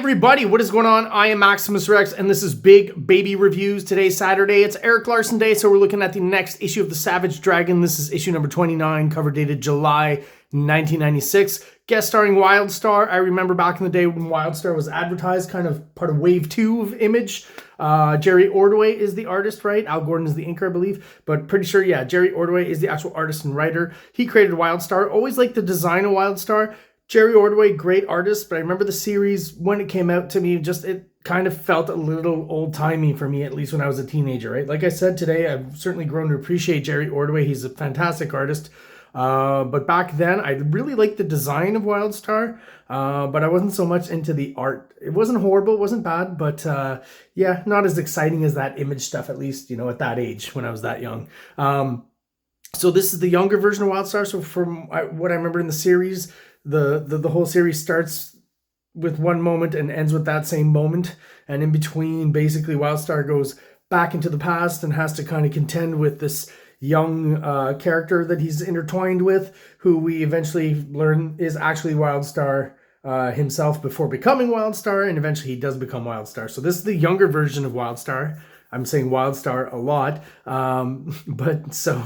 everybody, what is going on? I am Maximus Rex, and this is Big Baby Reviews. Today's Saturday, it's Erik Larsen Day, so we're looking at the next issue of The Savage Dragon. This is issue number 29, cover dated July 1996. Guest starring WILDSTAR. I remember back in the day when WILDSTAR was advertised, kind of part of Wave 2 of Image. Jerry Ordway is the artist, right? Al Gordon is the inker, I believe. But pretty sure, yeah, Jerry Ordway is the actual artist and writer. He created WILDSTAR. Always liked the design of WILDSTAR. Jerry Ordway, great artist, but I remember the series when it came out to me, it kind of felt a little old-timey for me, at least when I was a teenager, right? Like I said today, I've certainly grown to appreciate Jerry Ordway. He's a fantastic artist. But back then, I really liked the design of WILDSTAR, but I wasn't so much into the art. It wasn't horrible, it wasn't bad, but yeah, not as exciting as that Image stuff, at least, you know, at that age when I was that young. So this is the younger version of WILDSTAR. So from what I remember in the series, the whole series starts with one moment and ends with that same moment. And in between, basically, WILDSTAR goes back into the past and has to kind of contend with this young character that he's intertwined with, who we eventually learn is actually WILDSTAR himself before becoming WILDSTAR, and eventually he does become WILDSTAR. So this is the younger version of WILDSTAR. I'm saying WILDSTAR a lot, but so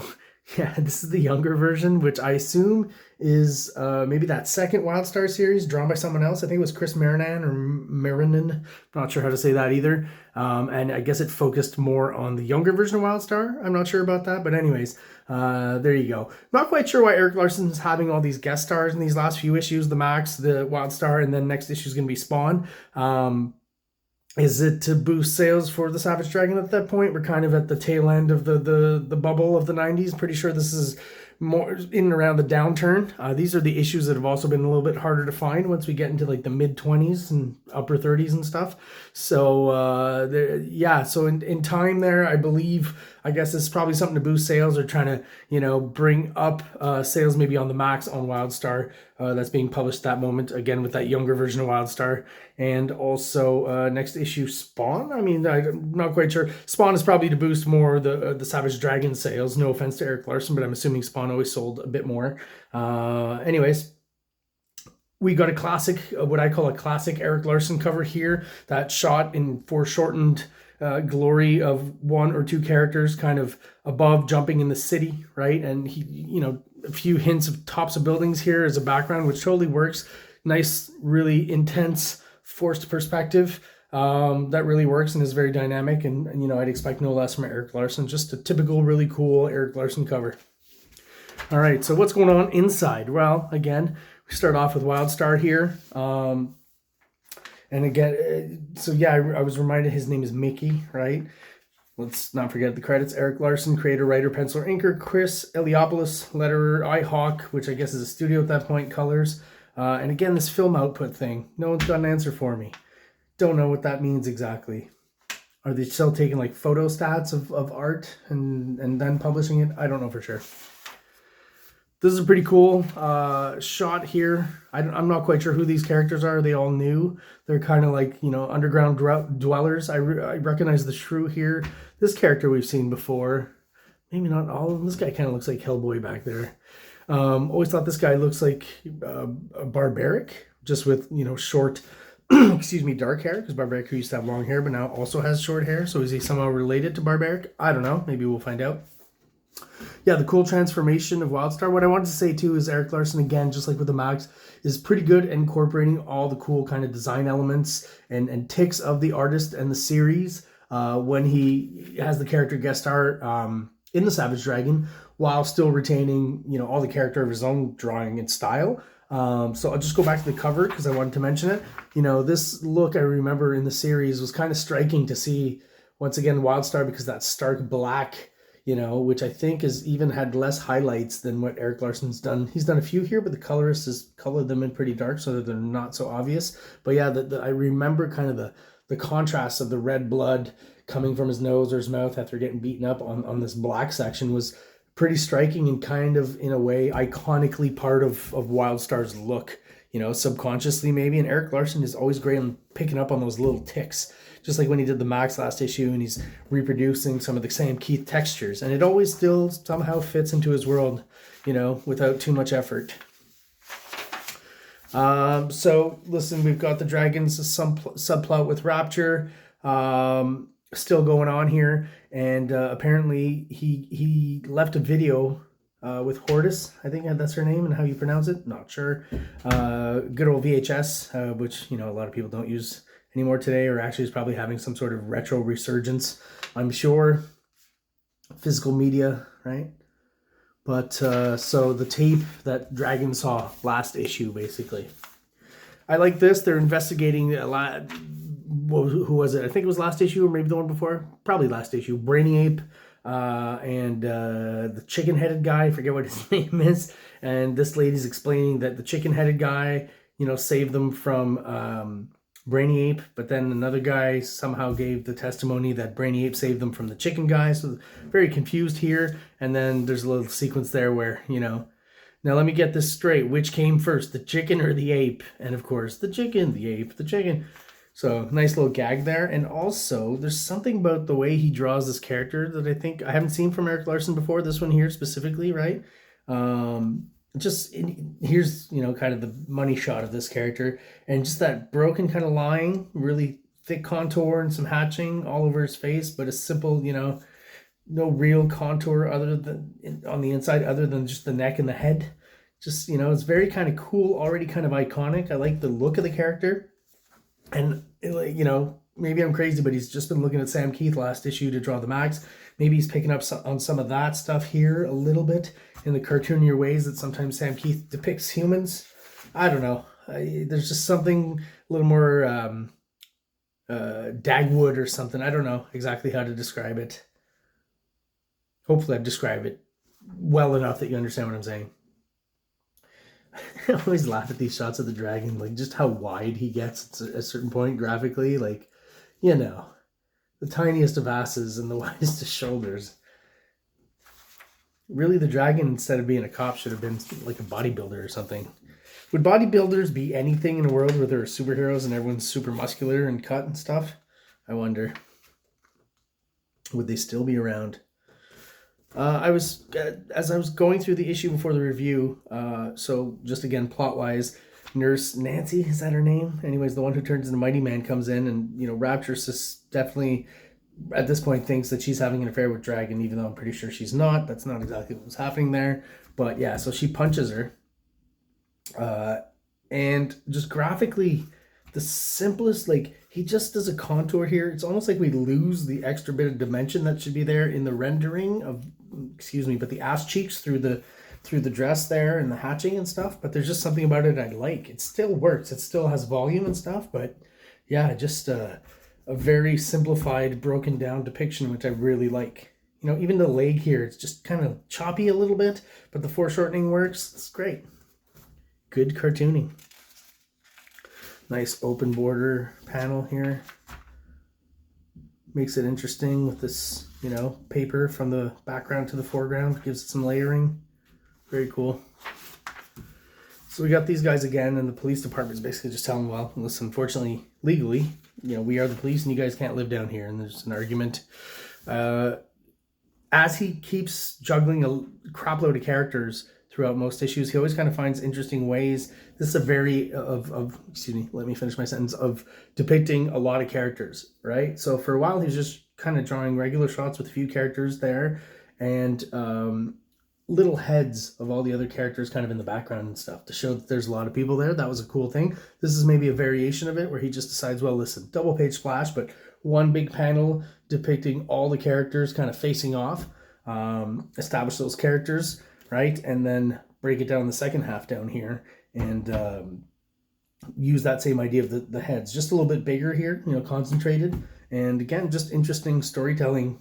yeah, this is the younger version, which I assume is maybe that second WILDSTAR series drawn by someone else. I think it was Chris Marinan or Marinan. I'm not sure how to say that either. And I guess it focused more on the younger version of WILDSTAR. I'm not sure about that. But anyways, there you go. Not quite sure why Erik Larsen's having all these guest stars in these last few issues. The Max, the WILDSTAR, and then next issue is going to be Spawn. Is it to boost sales for the Savage Dragon at that point? We're kind of at the tail end of the bubble of the 90s. Pretty sure this is more in and around the downturn. These are the issues that have also been a little bit harder to find once we get into like the mid-20s and upper 30s and stuff. So yeah, so in time there, I believe, I guess it's probably something to boost sales or trying to, you know, bring up sales maybe on the Max on WILDSTAR that's being published at that moment, again with that younger version of WILDSTAR. And also next issue Spawn. I mean, I'm not quite sure. Spawn is probably to boost more the Savage Dragon sales. No offense to Erik Larsen, but I'm assuming Spawn always sold a bit more. Anyways, we got a classic, what I call a classic Erik Larsen cover here. That shot in foreshortened glory of one or two characters kind of above jumping in the city, right? And he, you know, a few hints of tops of buildings here as a background, which totally works. Nice, really intense, forced perspective that really works and is very dynamic. And you know, I'd expect no less from Erik Larsen. Just a typical, really cool Erik Larsen cover. All right, so what's going on inside? Well, again, we start off with WILDSTAR here. And again, so yeah, I was reminded his name is Mickey, right? Let's not forget the credits. Erik Larsen, creator, writer, penciler, inker. Chris Eliopoulos, letterer. iHawk, which I guess is a studio at that point, colors. And again, this film output thing. No one's got an answer for me. Don't know what that means exactly. Are they still taking like photo stats of art and then publishing it? I don't know for sure. This is a pretty cool shot here. I'm not quite sure who these characters are. They all new. They're kind of like, you know, underground dwellers. I recognize the shrew here. This character we've seen before. Maybe not all of them. This guy kind of looks like Hellboy back there. Always thought this guy looks like a Barbaric, just with, you know, short, excuse me, dark hair, because Barbaric, who used to have long hair, but now also has short hair. So is he somehow related to Barbaric? I don't know. Maybe we'll find out. Yeah, the cool transformation of WILDSTAR. What I wanted to say too is Erik Larsen, again, just like with the Max, is pretty good at incorporating all the cool kind of design elements and ticks of the artist and the series when he has the character guest star in the Savage Dragon, while still retaining, you know, all the character of his own drawing and style. So I'll just go back to the cover because I wanted to mention it. You know, this look I remember in the series was kind of striking to see once again WILDSTAR, because that stark black, you know, which I think has even had less highlights than what Erik Larsen's done. He's done a few here, but the colorist has colored them in pretty dark so that they're not so obvious. But yeah, I remember kind of the contrast of the red blood coming from his nose or his mouth after getting beaten up on this black section was pretty striking and kind of, in a way, iconically part of WILDSTAR's look, you know, subconsciously maybe. And Erik Larsen is always great on picking up on those little ticks, just like when he did the Max last issue and he's reproducing some of the Sam Keith textures. And it always still somehow fits into his world, you know, without too much effort. So listen, we've got the Dragons subplot with Rapture still going on here, and apparently he left a video with Hortus, I think that's her name, and how you pronounce it, not sure. Good old VHS, which, you know, a lot of people don't use anymore today, or actually is probably having some sort of retro resurgence, I'm sure. Physical media, right? But so the tape that Dragon saw last issue, basically. I like this. They're investigating a lot. Who was it? I think it was last issue, or maybe the one before. Probably last issue. Brainy Ape and the chicken-headed guy. I forget what his name is. And this lady's explaining that the chicken-headed guy, you know, saved them from Brainy Ape, but then another guy somehow gave the testimony that Brainy Ape saved them from the chicken guy. So very confused here. And then there's a little sequence there where, you know, now let me get this straight. Which came first, the chicken or the ape? And of course, the chicken, the ape, the chicken. So nice little gag there. And also, there's something about the way he draws this character that I think I haven't seen from Erik Larsen before. This one here specifically, right? Just here's, you know, kind of the money shot of this character, and just that broken kind of line, really thick contour and some hatching all over his face, but a simple, you know, no real contour other than on the inside, other than just the neck and the head. Just, you know, it's very kind of cool, already kind of iconic. I like the look of the character, and you know, maybe I'm crazy, but he's just been looking at Sam Keith last issue to draw the Max. Maybe he's picking up on some of that stuff here a little bit in the cartoonier ways that sometimes Sam Keith depicts humans. I don't know. There's just something a little more Dagwood or something. I don't know exactly how to describe it. Hopefully I've described it well enough that you understand what I'm saying. I always laugh at these shots of the dragon, like just how wide he gets at a certain point graphically. Like, you know, the tiniest of asses and the widest of shoulders. Really, the dragon, instead of being a cop, should have been like a bodybuilder or something. Would bodybuilders be anything in a world where there are superheroes and everyone's super muscular and cut and stuff? I wonder. Would they still be around? As I was going through the issue before the review, so just again, plot-wise, Nurse Nancy, is that her name? Anyways, the one who turns into Mighty Man comes in, and, you know, Rapture definitely, at this point, thinks that she's having an affair with Dragon, even though I'm pretty sure she's not. That's not exactly what was happening there. But yeah, so she punches her. And just graphically, the simplest, like, he just does a contour here. It's almost like we lose the extra bit of dimension that should be there in the rendering of, excuse me, but the ass cheeks through the dress there and the hatching and stuff. But there's just something about it I like. It still works. It still has volume and stuff. But yeah, just a very simplified, broken down depiction, which I really like. You know, even the leg here, it's just kind of choppy a little bit, but the foreshortening works. It's great. Good cartooning. Nice open border panel here. Makes it interesting with this, you know, paper from the background to the foreground. Gives it some layering. Very cool. So we got these guys again, and the police department is basically just telling them, well, listen, unfortunately, legally, you know, we are the police and you guys can't live down here. And there's an argument. As he keeps juggling a crap load of characters throughout most issues, he always kind of finds interesting ways. This is a very excuse me, let me finish my sentence, of depicting a lot of characters, right? So for a while, he's just kind of drawing regular shots with a few characters there, and little heads of all the other characters kind of in the background and stuff to show that there's a lot of people there. That was a cool thing. This is maybe a variation of it where he just decides, well, listen, double page splash, but one big panel depicting all the characters kind of facing off, establish those characters, right? And then break it down the second half down here and use that same idea of the heads. Just a little bit bigger here, you know, concentrated. And again, just interesting storytelling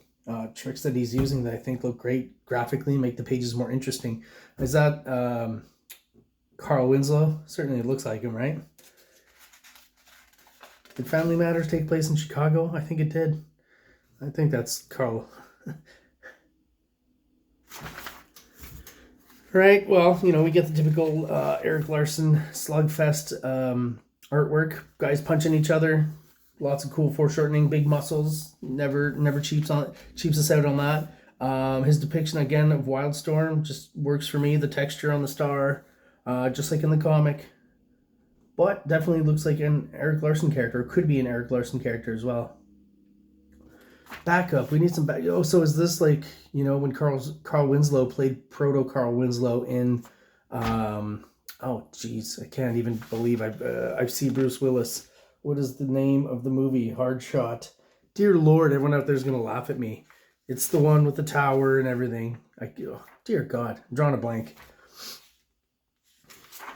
tricks that he's using that I think look great graphically, make the pages more interesting. Is that Carl Winslow? Certainly it looks like him, right? Did Family Matters take place in Chicago? I think it did. I think that's Carl. Right, well, you know, we get the typical Erik Larsen slugfest artwork. Guys punching each other. Lots of cool foreshortening, big muscles. Never cheaps us out on that. His depiction, again, of Wildstorm just works for me. The texture on the star, just like in the comic. but definitely looks like an Eric Larsen character, or could be an Eric Larsen character as well. Backup. We need some back. Oh, so is this like, you know, when Carl Winslow played Proto Carl Winslow in, oh geez, I can't even believe I see Bruce Willis. What is the name of the movie? Hard Shot. Dear Lord, everyone out there is gonna laugh at me. It's the one with the tower and everything. Oh, dear God, I'm drawing a blank.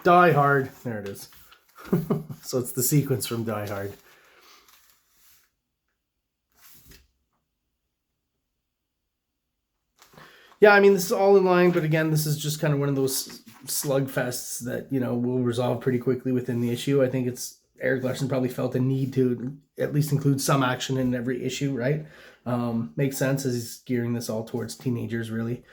Die Hard. There it is. So it's the sequence from Die Hard. Yeah, I mean, this is all in line, but again, this is just kind of one of those slugfests that, you know, will resolve pretty quickly within the issue. I think it's Eric Larsen probably felt a need to at least include some action in every issue, right? Makes sense as he's gearing this all towards teenagers, really.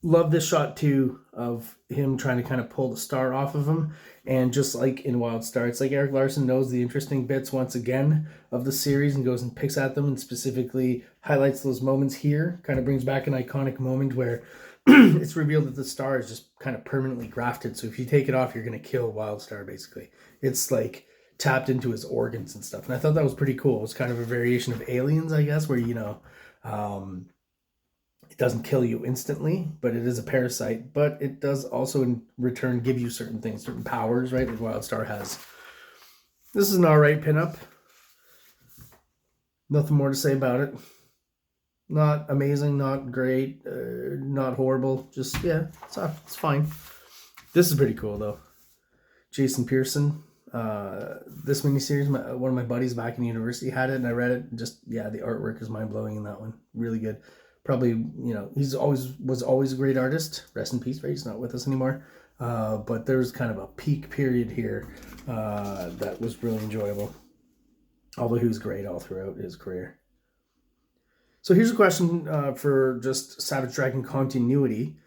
Love this shot too of him trying to kind of pull the star off of him, and just like in WILDSTAR, it's like Eric Larsen knows the interesting bits once again of the series and goes and picks at them and specifically highlights those moments here. Kind of brings back an iconic moment where it's revealed that the star is just kind of permanently grafted, so if you take it off, you're going to kill WILDSTAR. Basically, it's like tapped into his organs and stuff, and I thought that was pretty cool. It was kind of a variation of Aliens, I guess, where, you know, it doesn't kill you instantly, but it is a parasite. But it does also in return give you certain things, certain powers, right? Like WILDSTAR has. This is an alright pinup. Nothing more to say about it. Not amazing, not great, not horrible. Just, yeah, it's fine. This is pretty cool, though. Jason Pearson. This miniseries, one of my buddies back in university had it, and I read it. And just, yeah, the artwork is mind-blowing in that one. Really good. Probably, you know, was always a great artist. Rest in peace, right? He's not with us anymore. But there's kind of a peak period here that was really enjoyable. Although he was great all throughout his career. So here's a question for just Savage Dragon continuity.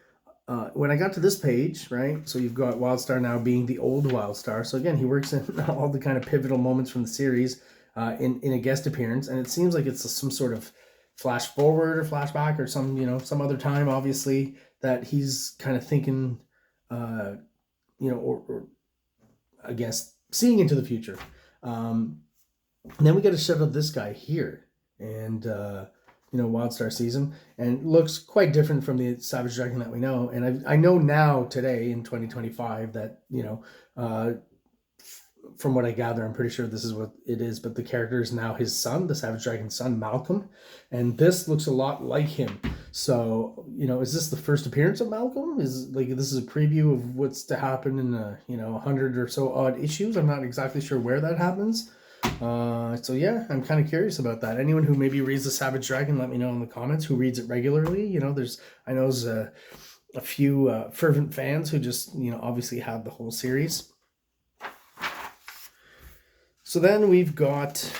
When I got to this page, right, so you've got WILDSTAR now being the old WILDSTAR. So again, he works in all the kind of pivotal moments from the series in a guest appearance. And it seems like it's some sort of flash forward or flashback or some, you know, some other time, obviously, that he's kind of thinking, you know, or I guess seeing into the future. And then we get a shot of this guy here, and you know, WILDSTAR sees him and looks quite different from the Savage Dragon that we know. And I know now today in 2025 that, you know, from what I gather, I'm pretty sure this is what it is, but the character is now his son, the Savage Dragon's son, Malcolm, and this looks a lot like him. So, you know, is this the first appearance of Malcolm? Is like this is a preview of what's to happen in you know, 100 or so odd issues? I'm not exactly sure where that happens. So yeah, I'm kind of curious about that. Anyone who maybe reads the Savage Dragon, let me know in the comments who reads it regularly. You know, I know there's a few fervent fans who just, you know, obviously have the whole series. So then we've got,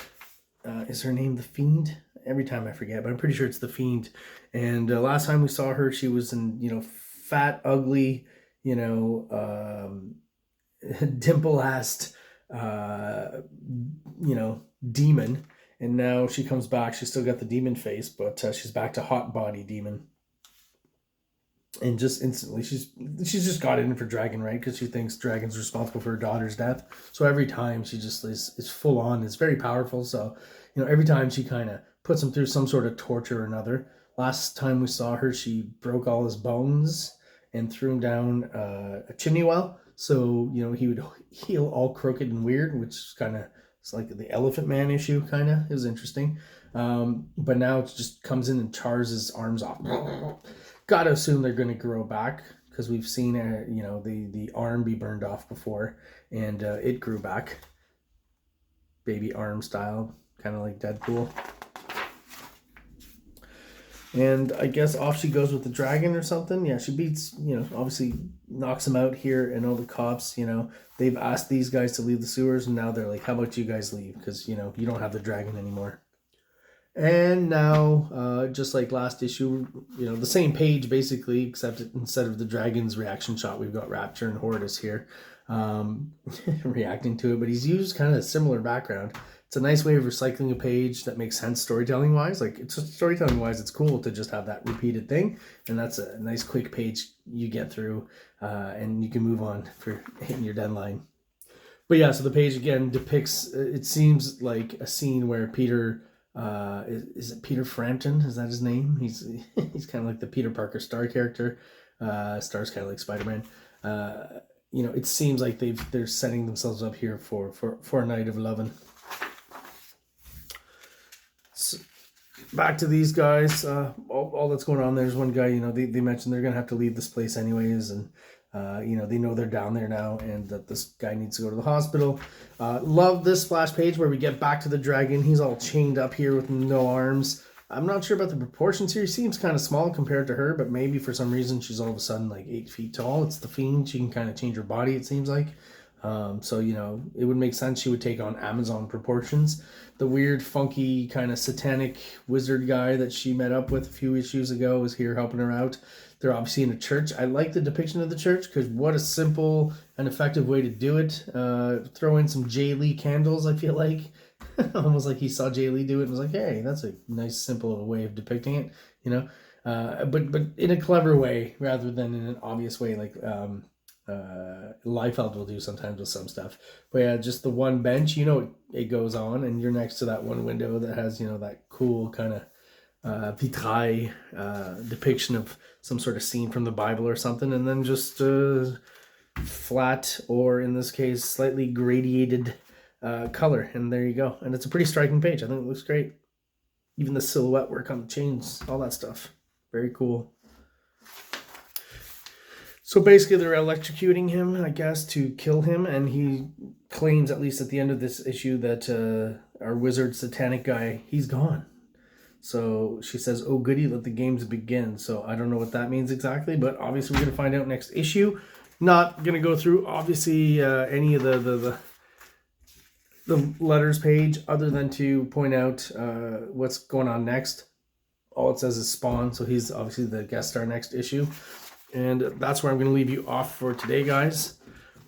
is her name The Fiend? Every time I forget, but I'm pretty sure it's The Fiend. And last time we saw her, she was in, you know, fat, ugly, you know, dimple-assed, you know, demon. And now she comes back. She's still got the demon face, but she's back to hot body demon. And just instantly, she's just got in for Dragon, right? Because she thinks Dragon's responsible for her daughter's death. So every time she just is full on. It's very powerful. So, you know, every time she kind of puts him through some sort of torture or another. Last time we saw her, she broke all his bones and threw him down a chimney well. So, you know, he would heal all crooked and weird, which kind of, it's like the Elephant Man issue, kind of. It was interesting. But now it just comes in and chars his arms off. Gotta assume they're going to grow back, because we've seen, you know, the arm be burned off before, and it grew back. Baby arm style, kind of like Deadpool. And I guess off she goes with the dragon or something. Yeah, she beats, you know, obviously knocks him out here, and all the cops, you know, they've asked these guys to leave the sewers, and now they're like, how about you guys leave? Because, you know, you don't have the dragon anymore. And now, just like last issue, you know, the same page basically, except instead of the dragon's reaction shot, we've got Rapture and Hortus here reacting to it. But he's used kind of a similar background. It's a nice way of recycling a page that makes sense storytelling-wise. Like, it's just storytelling-wise, it's cool to just have that repeated thing. And that's a nice quick page you get through, and you can move on for hitting your deadline. But yeah, so the page again depicts, it seems like a scene where Peter, is it Peter Frampton? Is that his name? He's kind of like the Peter Parker Star character. Star's kind of like Spider-Man. You know, it seems like they're setting themselves up here for a night of loving. So, back to these guys. All that's going on. There's one guy, you know, they mentioned they're gonna have to leave this place anyways, and you know, they know they're down there now and that this guy needs to go to the hospital. Love this splash page where we get back to the dragon. He's all chained up here with no arms. I'm not sure about the proportions here. He seems kind of small compared to her, but maybe for some reason she's all of a sudden like 8 feet tall. It's the Fiend. She can kind of change her body, it seems like. So, you know, it would make sense she would take on Amazon proportions. The weird, funky, kind of satanic wizard guy that she met up with a few issues ago is here helping her out. They're obviously in a church. I like the depiction of the church because what a simple and effective way to do it. Throw in some Jay Lee candles, I feel like. Almost like he saw Jay Lee do it and was like, hey, that's a nice, simple way of depicting it, you know? But in a clever way rather than in an obvious way like Liefeld will do sometimes with some stuff. But yeah, just the one bench, you know, it goes on and you're next to that one window that has, you know, that cool kind of vitrail depiction of some sort of scene from the Bible or something, and then just flat, or in this case slightly gradiated color, and there you go. And it's a pretty striking page. I think it looks great. Even the silhouette work on the chains, all that stuff, very cool. So basically they're electrocuting him, I guess, to kill him, and he claims, at least at the end of this issue, that our wizard satanic guy, he's gone. So she says, oh goody, let the games begin. So I don't know what that means exactly, but obviously we're going to find out next issue. Not going to go through, obviously, any of the letters page, other than to point out what's going on next. All it says is Spawn, so he's obviously the guest star next issue. And that's where I'm going to leave you off for today, guys,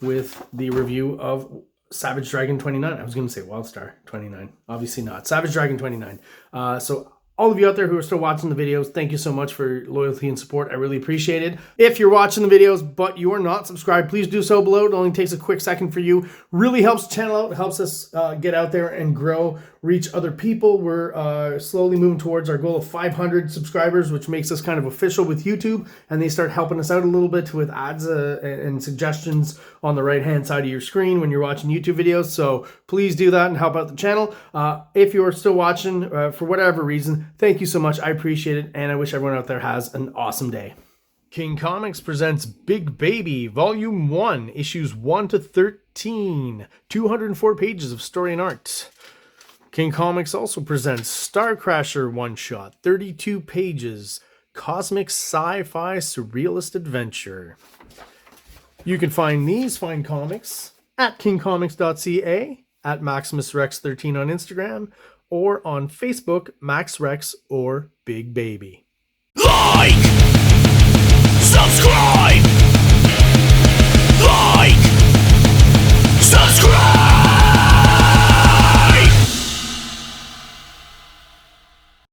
with the review of Savage Dragon 29. I was going to say WILDSTAR 29. Obviously not. Savage Dragon 29. So all of you out there who are still watching the videos, thank you so much for your loyalty and support. I really appreciate it. If you're watching the videos but you are not subscribed, please do so below. It only takes a quick second for you. Really helps the channel out. It helps us get out there and grow, reach other people. We're slowly moving towards our goal of 500 subscribers, which makes us kind of official with YouTube, and they start helping us out a little bit with ads and suggestions on the right-hand side of your screen when you're watching YouTube videos. So please do that and help out the channel. If you're still watching for whatever reason, thank you so much. I appreciate it, and I wish everyone out there has an awesome day. King Comics presents Big Baby, Volume 1, Issues 1 to 13, 204 pages of story and art. King Comics also presents Star Crasher one-shot, 32 pages, cosmic sci-fi surrealist adventure. You can find these fine comics at KingComics.CA, at MaximusRex13 on Instagram, or on Facebook, MaxRex or Big Baby. Like!